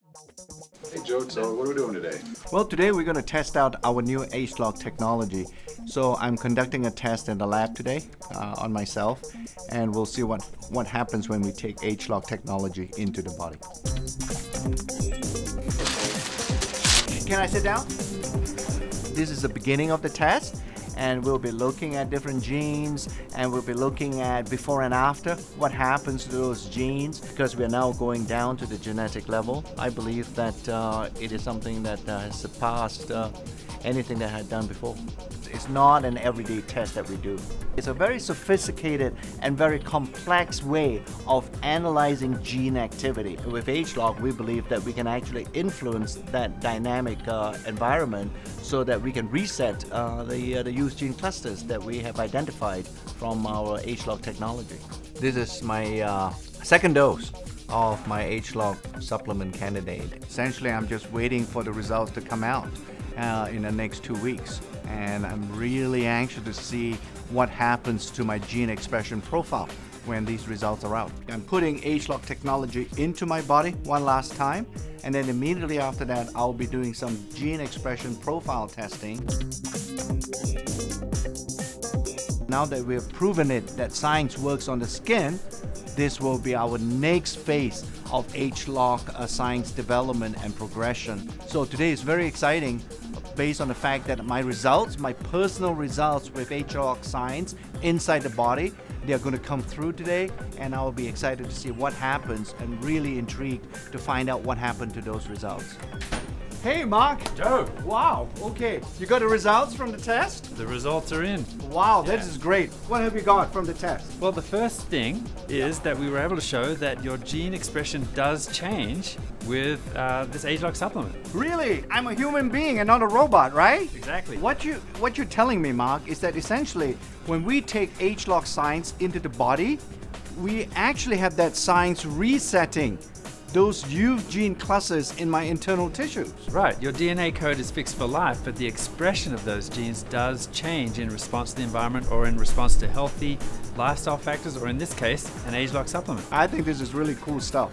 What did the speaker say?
Hey Joe, so what are we doing today? Well, today we're going to test out our new ageLOC technology. So I'm conducting a test in the lab today on myself, and we'll see what happens when we take ageLOC technology into the body. Can I sit down? This is the beginning of the test, and we'll be looking at different genes, and we'll be looking at before and after, what happens to those genes, because we are now going down to the genetic level. I believe that it is something that has surpassed anything that I had done before. It's not an everyday test that we do. It's a very sophisticated and very complex way of analyzing gene activity. With ageLOC, we believe that we can actually influence that dynamic environment so that we can reset the youth gene clusters that we have identified from our ageLOC technology. This is my second dose of my ageLOC supplement candidate. Essentially, I'm just waiting for the results to come out in the next 2 weeks. And I'm really anxious to see what happens to my gene expression profile when these results are out. I'm putting ageLOC technology into my body one last time, and then immediately after that I'll be doing some gene expression profile testing. Now that we have proven it that science works on the skin, this will be our next phase of ageLOC science development and progression. So today is very exciting, based on the fact that my results, my personal results with ageLOC science inside the body, they are going to come through today, and I will be excited to see what happens and really intrigued to find out what happened to those results. Hey Mark! Joe! Wow, okay. You got the results from the test? The results are in. Wow, this is great. What have you got from the test? Well, the first thing is that we were able to show that your gene expression does change with this ageLOC supplement. Really? I'm a human being and not a robot, right? Exactly. What you're telling me, Mark, is that essentially when we take ageLOC science into the body, we actually have that science resetting those youth gene clusters in my internal tissues. Right, your DNA code is fixed for life, but the expression of those genes does change in response to the environment or in response to healthy lifestyle factors, or in this case, an ageLOC supplement. I think this is really cool stuff.